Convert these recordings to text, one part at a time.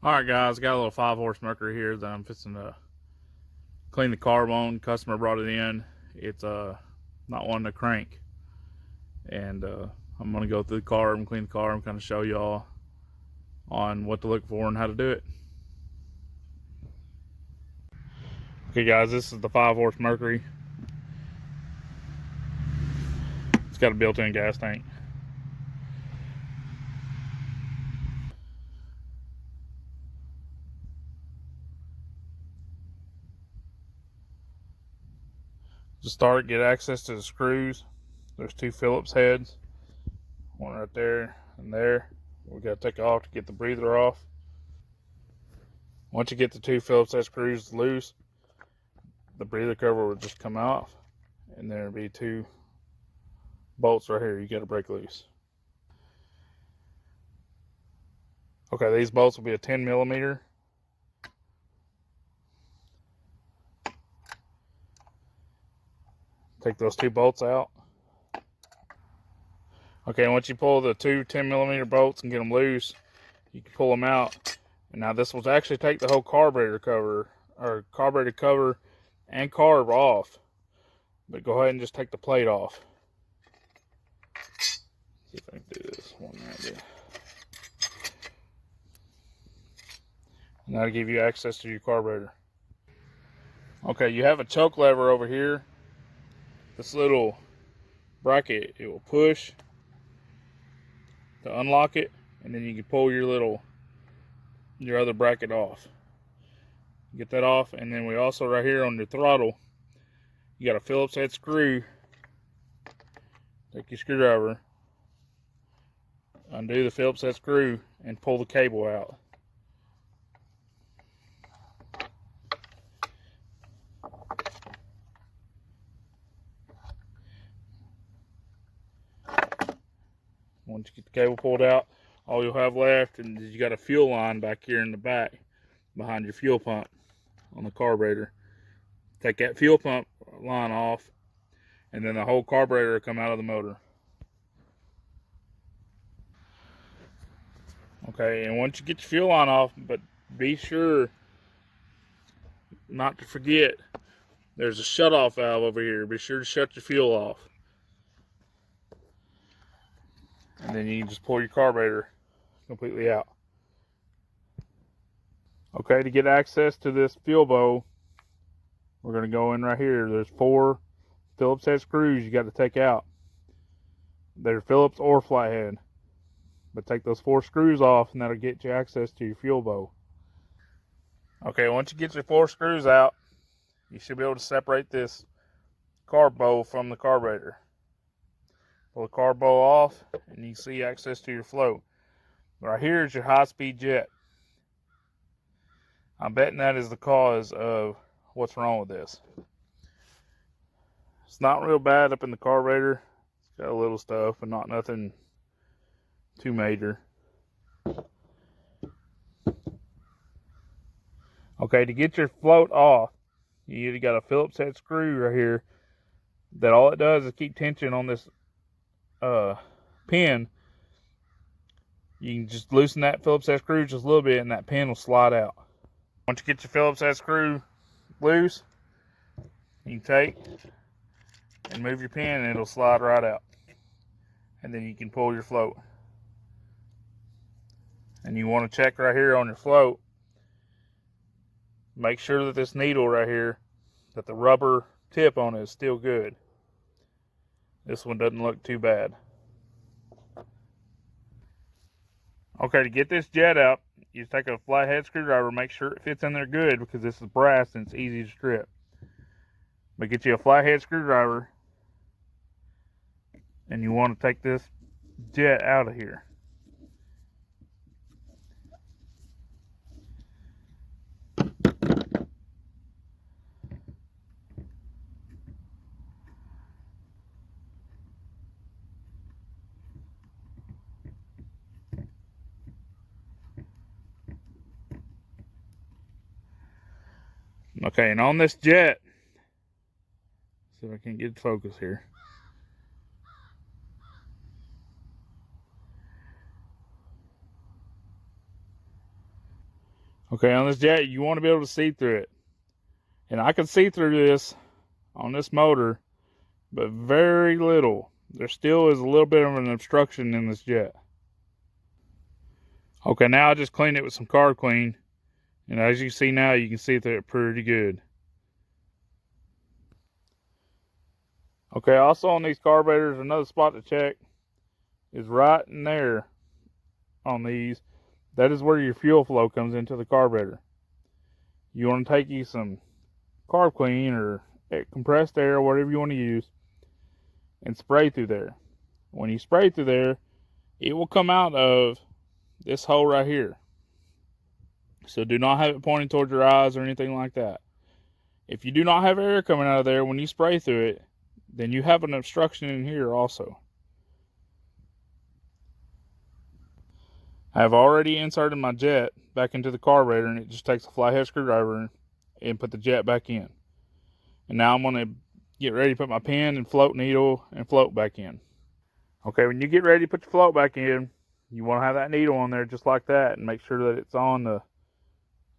Alright guys, got a little 5-horse Mercury here that I'm fixing to clean the carb on. Customer brought it in. It's not wanting to crank. And I'm going to go through the carb and clean the carb and kind of show y'all on what to look for and how to do it. Okay guys, this is the 5-horse Mercury. It's got a built-in gas tank. To start, get access to the screws. There's 2 Phillips heads, one right there and there. We got to take it off to get the breather off. Once you get the 2 Phillips head screws loose, the breather cover will just come off, and there'll be 2 bolts right here you got to break loose. Okay, these bolts will be a 10 millimeter. Take those 2 bolts out. Okay, once you pull the 2 10 millimeter bolts and get them loose, you can pull them out. And now this will actually take the whole carburetor cover, or carburetor cover and carb off. But go ahead and just take the plate off. See if I can do this one idea. And that'll give you access to your carburetor. Okay, you have a choke lever over here. This little bracket, it will push to unlock it, and then you can pull your other bracket off. Get that off, and then we also right here on your throttle, you got a Phillips head screw. Take your screwdriver, undo the Phillips head screw, and pull the cable out. Once you get the cable pulled out, all you'll have left is you got a fuel line back here in the back behind your fuel pump on the carburetor. Take that fuel pump line off, and then the whole carburetor will come out of the motor. Okay, and once you get your fuel line off, but be sure not to forget there's a shutoff valve over here. Be sure to shut your fuel off. And then you can just pull your carburetor completely out. Okay, to get access to this fuel bowl, we're going to go in right here. There's 4 Phillips head screws you got to take out. They're Phillips or flathead. But take those 4 screws off, and that'll get you access to your fuel bowl. Okay, once you get your 4 screws out, you should be able to separate this carb bowl from the carburetor. Pull the carb bowl off, and you can see access to your float. Right here is your high-speed jet. I'm betting that is the cause of what's wrong with this. It's not real bad up in the carburetor. It's got a little stuff, but not nothing too major. Okay, to get your float off, you either got a Phillips head screw right here that all it does is keep tension on this pin. You can just loosen that Phillips head screw just a little bit, and that pin will slide out. Once you get your Phillips head screw loose, you can take and move your pin, and it'll slide right out. And then you can pull your float. And you want to check right here on your float. Make sure that this needle right here, that the rubber tip on it is still good. This one doesn't look too bad. Okay, to get this jet out, you take a flathead screwdriver, make sure it fits in there good, because this is brass and it's easy to strip. But get you a flathead screwdriver, and you want to take this jet out of here. Okay, and on this jet, see if I can get focus here. Okay, on this jet, you want to be able to see through it. And I can see through this on this motor, but very little. There still is a little bit of an obstruction in this jet. Okay, now I just cleaned it with some carb clean. And as you see now, you can see through it pretty good. Okay, also on these carburetors, another spot to check is right in there on these. That is where your fuel flow comes into the carburetor. You want to take you some carb clean or compressed air, whatever you want to use, and spray through there. When you spray through there, it will come out of this hole right here. So do not have it pointing towards your eyes or anything like that. If you do not have air coming out of there when you spray through it, then you have an obstruction in here also. I have already inserted my jet back into the carburetor, and it just takes a flathead screwdriver and put the jet back in. And now I'm going to get ready to put my pin and float needle and float back in. Okay, when you get ready to put your float back in, you want to have that needle on there just like that, and make sure that it's on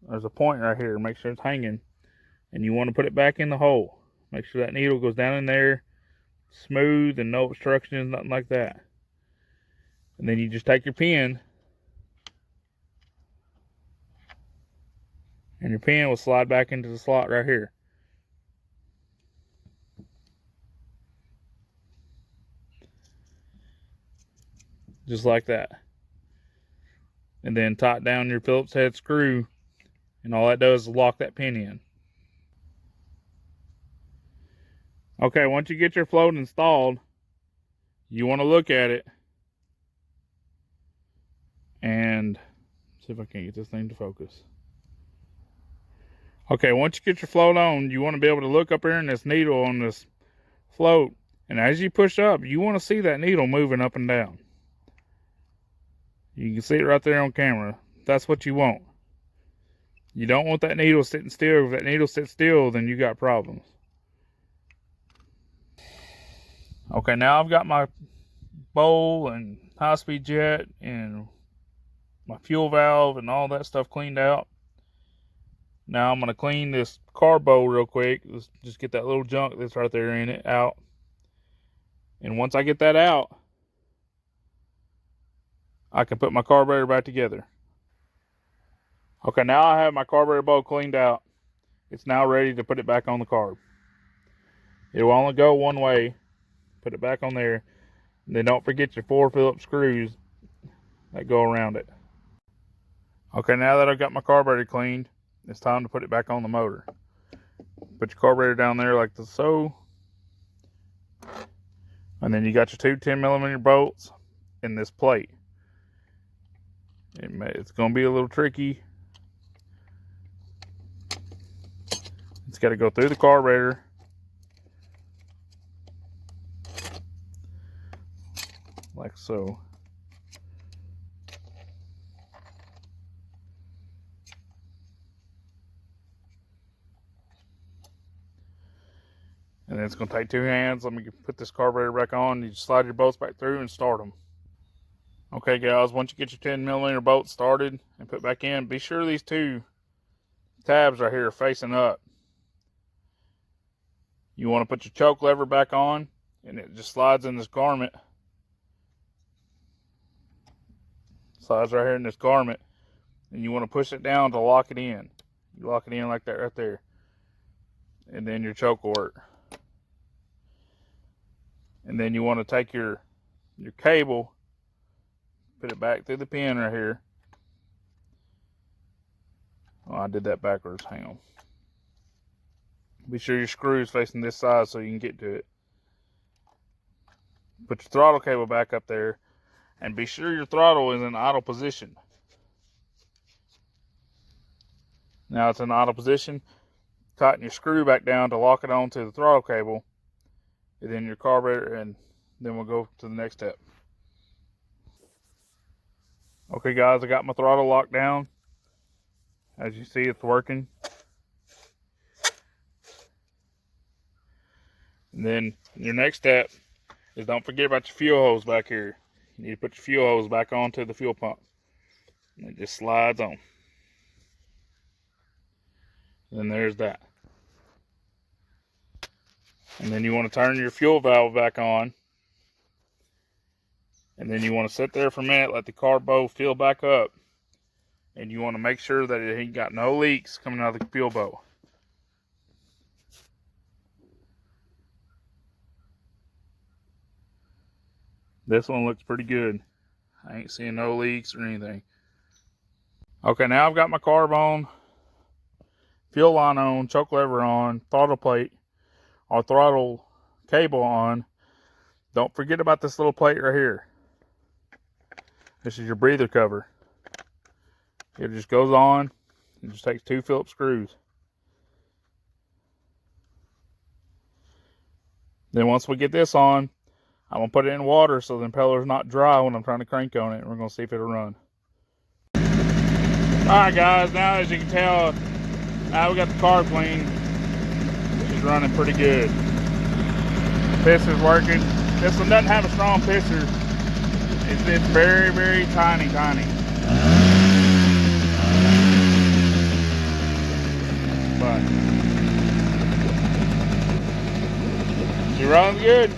there's a point right here, make sure it's hanging. And you want to put it back in the hole. Make sure that needle goes down in there, smooth and no obstructions, nothing like that. And then you just take your pin, and your pin will slide back into the slot right here. Just like that. And then tighten down your Phillips head screw, and all that does is lock that pin in. Okay, once you get your float installed, you want to look at it and see if I can get this thing to focus. Okay, once you get your float on, you want to be able to look up here in this needle on this float, and as you push up, you want to see that needle moving up and down. You can see it right there on camera. That's what you want. You don't want that needle sitting still. If that needle sits still, then you got problems. Okay, now I've got my bowl and high-speed jet and my fuel valve and all that stuff cleaned out. Now I'm going to clean this carb bowl real quick. Let's just get that little junk that's right there in it out. And once I get that out, I can put my carburetor back together. Okay, now I have my carburetor bowl cleaned out. It's now ready to put it back on the carb. It will only go one way. Put it back on there. And then don't forget your 4 Phillips screws that go around it. Okay, now that I've got my carburetor cleaned, it's time to put it back on the motor. Put your carburetor down there like so. And then you got your 2 10mm bolts in this plate. It's going to be a little tricky. It's got to go through the carburetor. Like so. And then it's going to take 2 hands. Let me put this carburetor back on. You just slide your bolts back through and start them. Okay, guys, once you get your 10mm bolts started and put back in, be sure these 2 tabs right here are facing up. You want to put your choke lever back on, and it just slides in this garment. Slides right here in this garment, and you want to push it down to lock it in. You lock it in like that right there, and then your choke will work. And then you want to take your cable, put it back through the pin right here. Oh, I did that backwards. Hang on. Be sure your screw is facing this side so you can get to it. Put your throttle cable back up there, and be sure your throttle is in idle position. Now it's in idle position. Tighten your screw back down to lock it onto the throttle cable, and then your carburetor, and then we'll go to the next step. Okay, guys, I got my throttle locked down. As you see, it's working. And then your next step is don't forget about your fuel hose back here. You need to put your fuel hose back onto the fuel pump. And it just slides on. And there's that. And then you want to turn your fuel valve back on. And then you want to sit there for a minute, let the carbo fill back up. And you want to make sure that it ain't got no leaks coming out of the fuel bowl. This one looks pretty good. I ain't seeing no leaks or anything. Okay, now I've got my carb on, fuel line on, choke lever on, throttle plate or throttle cable on. Don't forget about this little plate right here. This is your breather cover. It just goes on. It just takes 2 Phillips screws. Then once we get this on, I'm going to put it in water so the impeller's not dry when I'm trying to crank on it. And we're going to see if it'll run. Alright guys, now as you can tell, now we got the carb clean. It's running pretty good. Piston's working. This one doesn't have a strong piston. It's very, very tiny. But she runs good.